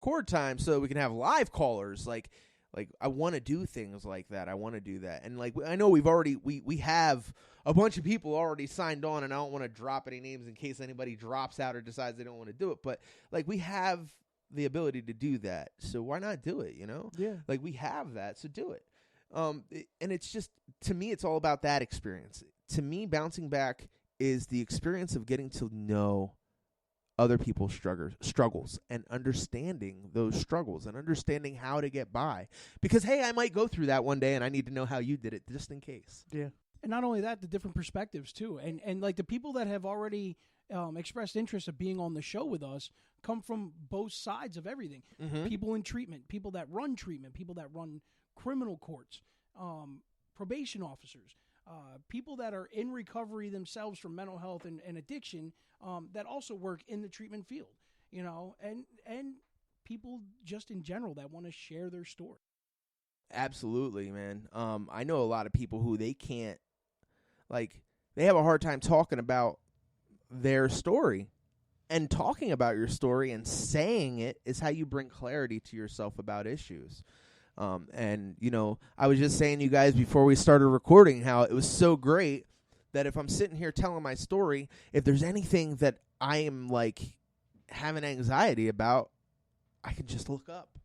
record time so we can have live callers. Like I want to do things like that. I want to do that. And like I know we've already we have a bunch of people already signed on, and I don't want to drop any names in case anybody drops out or decides they don't want to do it. But like we have the ability to do that, so why not do it? You know, Yeah. like we have that, so do it. And it's just, to me, it's all about that experience. To me, bouncing back is the experience of getting to know other people's struggles and understanding those struggles and understanding how to get by. Because, hey, I might go through that one day and I need to know how you did it just in case. Yeah. And not only that, the different perspectives too. And like the people that have already expressed interest of being on the show with us come from both sides of everything. Mm-hmm. People in treatment, people that run treatment, people that run criminal courts, probation officers, people that are in recovery themselves from mental health and addiction, that also work in the treatment field, you know, and people just in general that want to share their story. Absolutely, man. I know a lot of people who they can't, like, they have a hard time talking about their story. And talking about your story and saying it is how you bring clarity to yourself about issues. And, you know, I was just saying to you guys before we started recording how it was so great that if I'm sitting here telling my story, if there's anything that I am, like, having anxiety about, I can just look up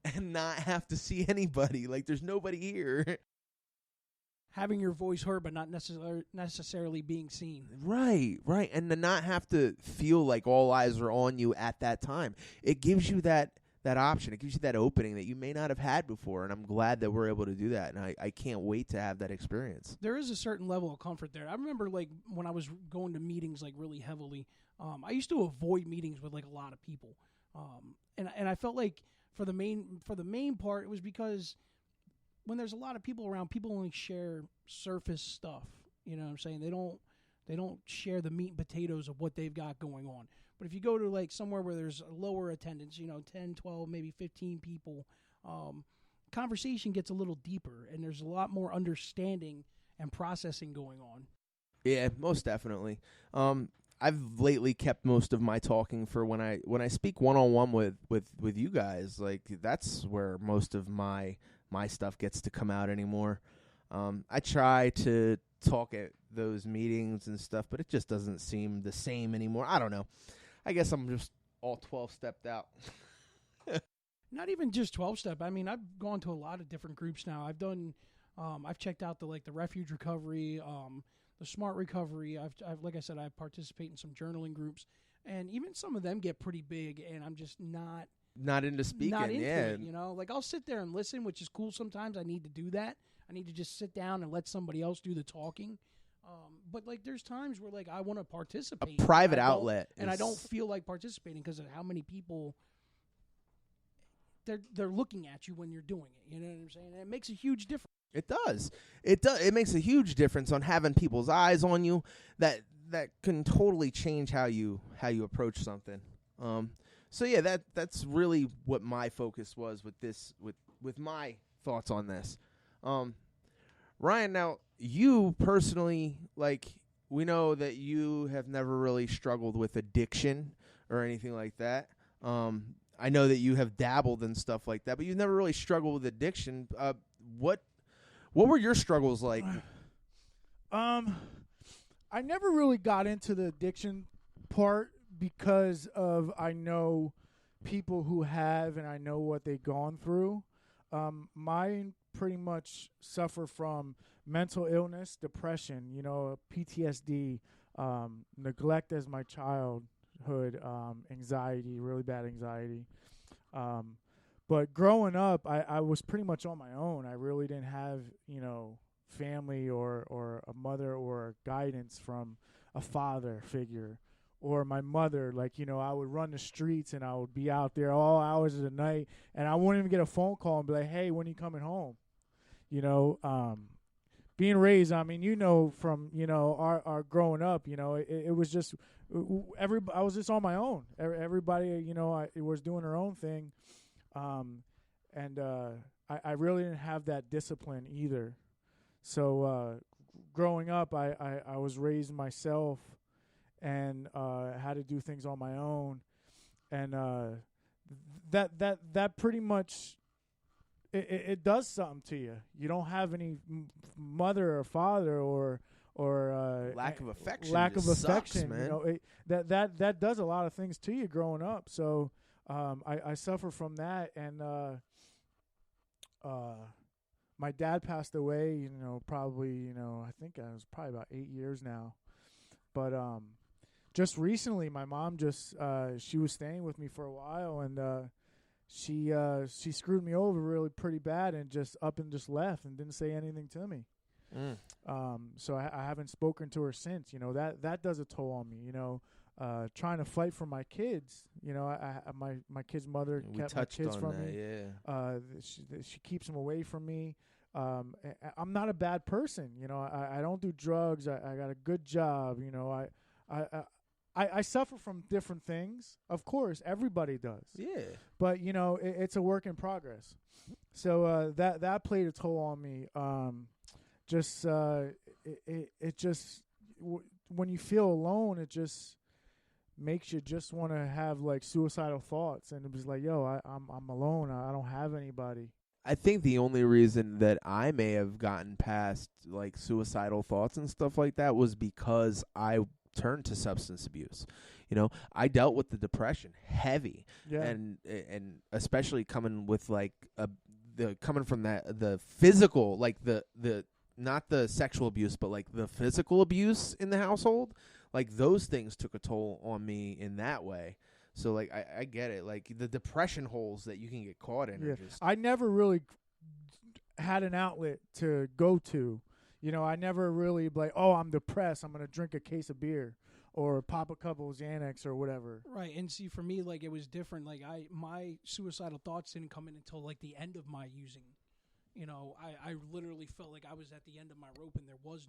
and not have to see anybody. Like, there's nobody here. Having your voice heard, but not necessarily being seen. Right. And to not have to feel like all eyes are on you at that time. It gives you that option. It gives you that opening that you may not have had before, and I'm glad that we're able to do that, and I can't wait to have that experience. There is a certain level of comfort there. I remember, like, when I was going to meetings, like, really heavily, I used to avoid meetings with, like, a lot of people. And I felt like for the main part, it was because when there's a lot of people around, people only share surface stuff. You know what I'm saying? They don't share the meat and potatoes of what they've got going on. But if you go to like somewhere where there's a lower attendance, 10, 12, maybe 15 people, conversation gets a little deeper and there's a lot more understanding and processing going on. Yeah, most definitely. I've lately kept most of my talking for when I speak one-on-one with you guys. Like, that's where most of my stuff gets to come out anymore. I try to talk at those meetings and stuff, but it just doesn't seem the same anymore. I don't know. I guess I'm just all 12-stepped out. Not even just 12-step. I mean, I've gone to a lot of different groups now. I've checked out the Refuge Recovery, the Smart Recovery. I've like I said, I participate in some journaling groups, and even some of them get pretty big, and I'm just not into speaking. Not into yeah. it, like I'll sit there and listen, which is cool. Sometimes I need to do that. I need to just sit down and let somebody else do the talking. But like, there's times where like I want to participate, a private outlet, and I don't feel like participating because of how many people they're looking at you when you're doing it. You know what I'm saying? And it makes a huge difference. It does. It makes a huge difference on having people's eyes on you. That can totally change how you approach something. So yeah, that's really what my focus was with this, with my thoughts on this. Ryan, now you personally, like, we know that you have never really struggled with addiction or anything like that. I know that you have dabbled in stuff like that, but you've never really struggled with addiction. What were your struggles like? I never really got into the addiction part because of I know people who have, and I know what they've gone through. Mine pretty much suffer from mental illness, depression, PTSD, neglect as my childhood, anxiety, really bad anxiety. But growing up, I was pretty much on my own. I really didn't have, family or a mother or guidance from a father figure or my mother. Like, I would run the streets and I would be out there all hours of the night and I wouldn't even get a phone call and be like, hey, when are you coming home? Being raised, I mean, from, our growing up, it was just I was just on my own. Everybody, was doing their own thing. And I really didn't have that discipline either. So growing up, I was raised myself and had to do things on my own. And that pretty much it does something to you. You don't have any mother or father or lack of affection. Lack of affection, sucks, man. you know. That does a lot of things to you growing up. So I suffer from that, and my dad passed away. You know, probably I think it was probably about 8 years now, but just recently, my mom she was staying with me for a while, and she screwed me over really pretty bad, and just left and didn't say anything to me. So I haven't spoken to her since. You know, that does a toll on me. You know, trying to fight for my kids. You know, my kid's mother kept my kids from me. Yeah. She keeps them away from me. I'm not a bad person. You know, I don't do drugs. I got a good job. You know, I suffer from different things. Of course, everybody does. Yeah. But you know, it's a work in progress. So that played a toll on me. When you feel alone, it just makes you just want to have like suicidal thoughts, and it was like, yo, I'm alone. I don't have anybody. I think the only reason that I may have gotten past like suicidal thoughts and stuff like that was because I turned to substance abuse. You know, I dealt with the depression heavy, and especially coming with like coming from the physical, like the not the sexual abuse, but like the physical abuse in the household. Like those things took a toll on me in that way. So like I get it. Like the depression holes that you can get caught in are just. I never really had an outlet to go to. You know, I never really like, oh, I'm depressed, I'm gonna drink a case of beer or pop a couple of Xanax or whatever. Right, and see, for me, like, it was different. Like, my suicidal thoughts didn't come in until like the end of my using. You know, I literally felt like I was at the end of my rope, and there was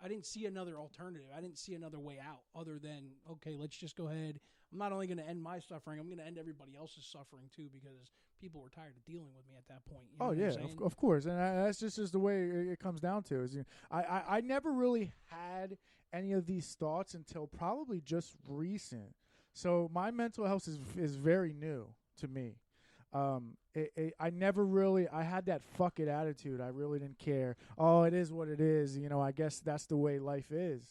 I didn't see another alternative. I didn't see another way out other than, okay, let's just go ahead. I'm not only going to end my suffering, I'm going to end everybody else's suffering too, because people were tired of dealing with me at that point. You know what I'm saying? Of course. And that's just the way it comes down to. Is I never really had any of these thoughts until probably just recent. So my mental health is very new to me. I never really, I had that fuck it attitude. I really didn't care. Oh, it is what it is. You know, I guess that's the way life is.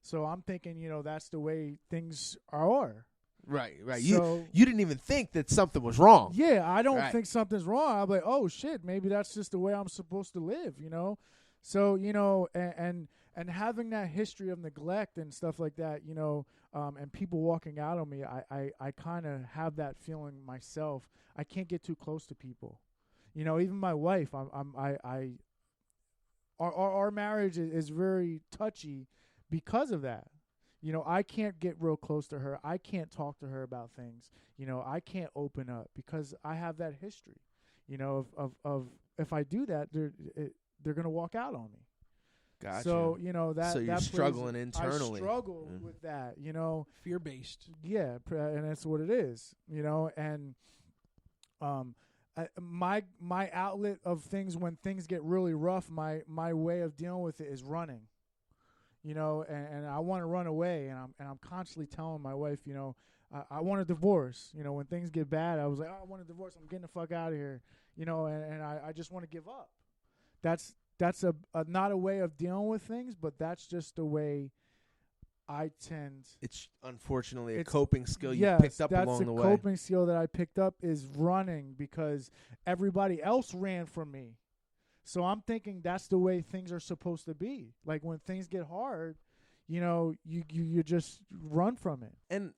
So I'm thinking, you know, that's the way things are. Right. So, you didn't even think that something was wrong. Yeah, I don't think something's wrong. I'm like, oh shit, maybe that's just the way I'm supposed to live, you know? So, you know, and having that history of neglect and stuff like that, you know, and people walking out on me, I kind of have that feeling myself. I can't get too close to people. You know, even my wife, our marriage is very touchy because of that. You know, I can't get real close to her. I can't talk to her about things. You know, I can't open up because I have that history. You know, of if I do that, they're gonna walk out on me. Gotcha. So you know that. So you're struggling internally. I struggle with that. You know, fear based. Yeah, and that's what it is. You know, and my outlet of things when things get really rough, my way of dealing with it is running. You know, and I want to run away, and I'm constantly telling my wife, you know, I want a divorce. You know, when things get bad, I was like, oh, I want a divorce. I'm getting the fuck out of here. You know, and I just want to give up. That's not a way of dealing with things, but that's just the way I tend. It's unfortunately a coping skill you picked up along the way. That's a coping skill that I picked up is running because everybody else ran from me. So I'm thinking that's the way things are supposed to be. Like when things get hard, you know, you just run from it. And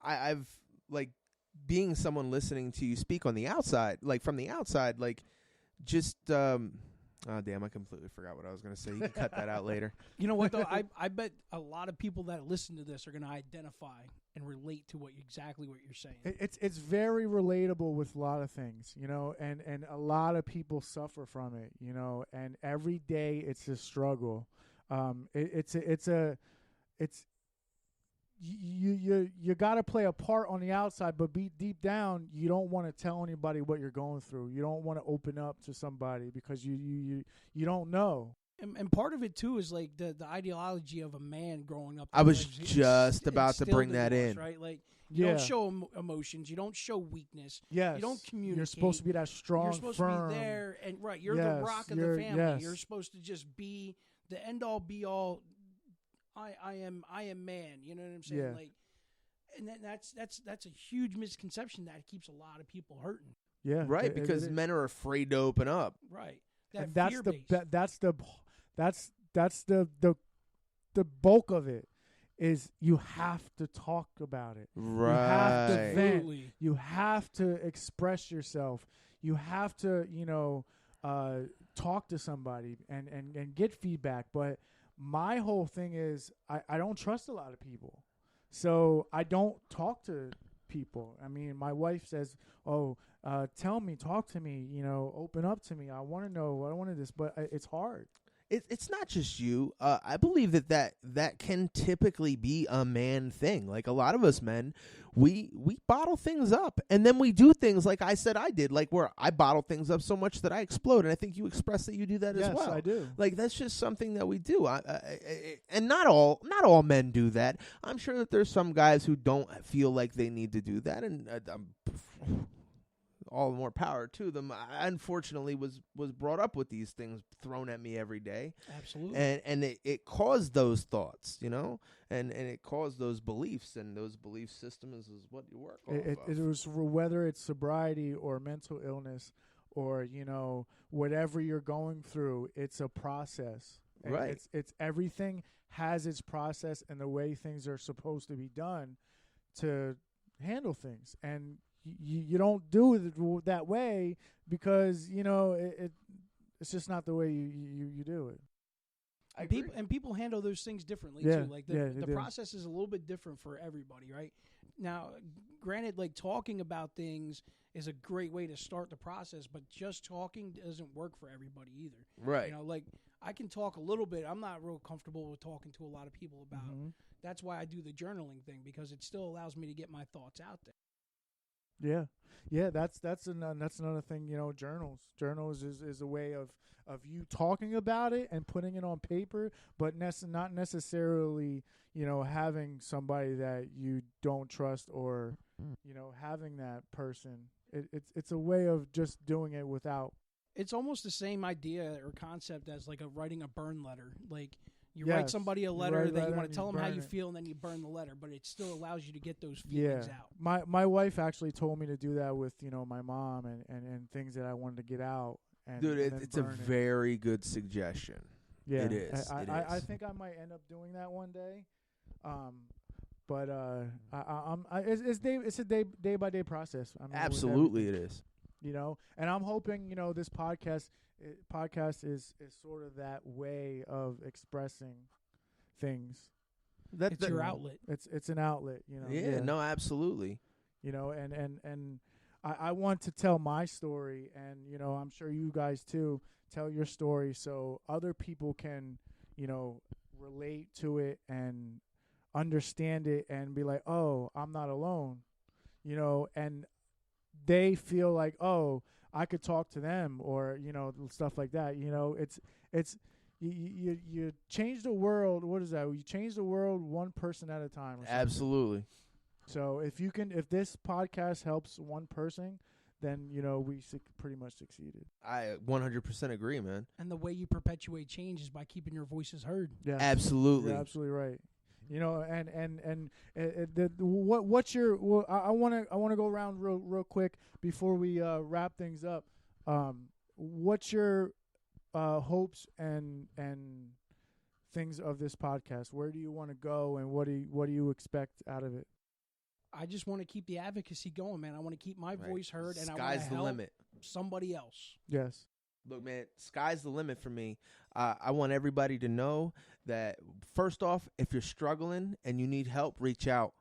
I've like being someone listening to you speak on the outside, like from the outside, like just oh damn, I completely forgot what I was going to say. You can cut that out later. You know what though? I bet a lot of people that listen to this are going to identify and relate to exactly what you're saying. It's very relatable with a lot of things, you know, and a lot of people suffer from it, you know, and every day it's a struggle. You got to play a part on the outside, but deep down, you don't want to tell anybody what you're going through. You don't want to open up to somebody because you don't know. And part of it too is like the ideology of a man growing up. I was Like, just about to instilled bring that into us, in. right? Like you Yeah. don't show emotions, you don't show weakness, Yes. you don't communicate. You're supposed to be that strong, You're supposed firm. to be there, and right, you're Yes, the rock of the you're- family. yes. You're supposed to just be the end all be all. I am man. You know what I'm saying? Yeah. Like, and then that's a huge misconception that keeps a lot of people hurting. Yeah, Right, it because is. men are afraid to open up. Right. And that's the fear-based. that's the bulk of it is you have to talk about it. Right. have to vent. Absolutely. You have to express yourself. You have to, talk to somebody and get feedback. But my whole thing is I don't trust a lot of people. So I don't talk to people. I mean, my wife says, "Oh, tell me, talk to me, open up to me. I want to know. I wanted this," but it's hard. It's not just you. I believe that can typically be a man thing. Like a lot of us men, we bottle things up, and then we do things like I said I did, like where I bottle things up so much that I explode. And I think you express that you do that Yes, as well. I do. Like that's just something that we do. And not all men do that. I'm sure that there's some guys who don't feel like they need to do that, and all the more power to them. I unfortunately was brought up with these things thrown at me every day, Absolutely. and it caused those thoughts, and it caused those beliefs, and those belief systems is what you work off It of. was whether it's sobriety or mental illness or whatever you're going through. It's a process. And Right. It's everything has its process and the way things are supposed to be done to handle things, and you don't do it that way because it's just not the way you do it. People handle those things differently Yeah, too. Like they the do. process is a little bit different for everybody, right? Now, granted, like talking about things is a great way to start the process, but just talking doesn't work for everybody either. Right. Like I can talk a little bit. I'm not real comfortable with talking to a lot of people about. Mhm. That's why I do the journaling thing, because it still allows me to get my thoughts out there. Yeah. That's another thing. Journals is a way of you talking about it and putting it on paper, but not necessarily having somebody that you don't trust or having that person. It's a way of just doing it without. It's almost the same idea or concept as like writing a burn letter. Like you write Yes. somebody a You letter write a that you letter want and to tell you them how burn you it. feel, and then you burn the letter, but it still allows you to get those Yeah, feelings out. my wife actually told me to do that with my mom and things that I wanted to get out. And, Dude, and then it's a burn it. very good suggestion. Yeah, It is. I think I might end up doing that one day. But it's a day by day process. I mean, with Absolutely, everything, it is. and I'm hoping this podcast is sort of that way of expressing things. It's your outlet. It's an outlet. Yeah, no, absolutely. And I want to tell my story, and I'm sure you guys too tell your story so other people can relate to it and understand it and be like, oh, I'm not alone, and they feel like, oh, I could talk to them, or stuff like that. It's you change the world. What is that? You change the world one person at a time. Or something. Absolutely. So if this podcast helps one person, then we pretty much succeeded. I 100% agree, man. And the way you perpetuate change is by keeping your voices heard. Yeah, Absolutely. you're absolutely right. What's your? Well, I want to go around real quick before we wrap things up. What's your hopes and things of this podcast? Where do you want to go, and what do you expect out of it? I just want to keep the advocacy going, man. I want to keep my Right. voice heard, and I want Sky's to the help limit. somebody else. Yes. Look, man, sky's the limit for me. I want everybody to know that, first off, if you're struggling and you need help, reach out.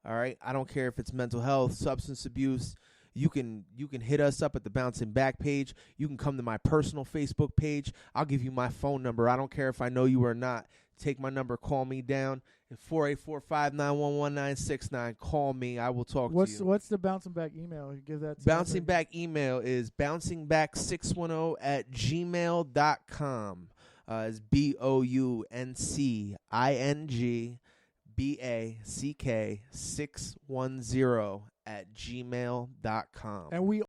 All right? I don't care if it's mental health, substance abuse. You can hit us up at the Bouncing Back page. You can come to my personal Facebook page. I'll give you my phone number. I don't care if I know you or not. Take my number. Call me down at 484-591-1969. Call me. I will talk to you. What's the Bouncing Back email? You give that to Bouncing everybody? Back email is bouncingback610@gmail.com. Is BOUNCINGBACK610 @gmail.com. And we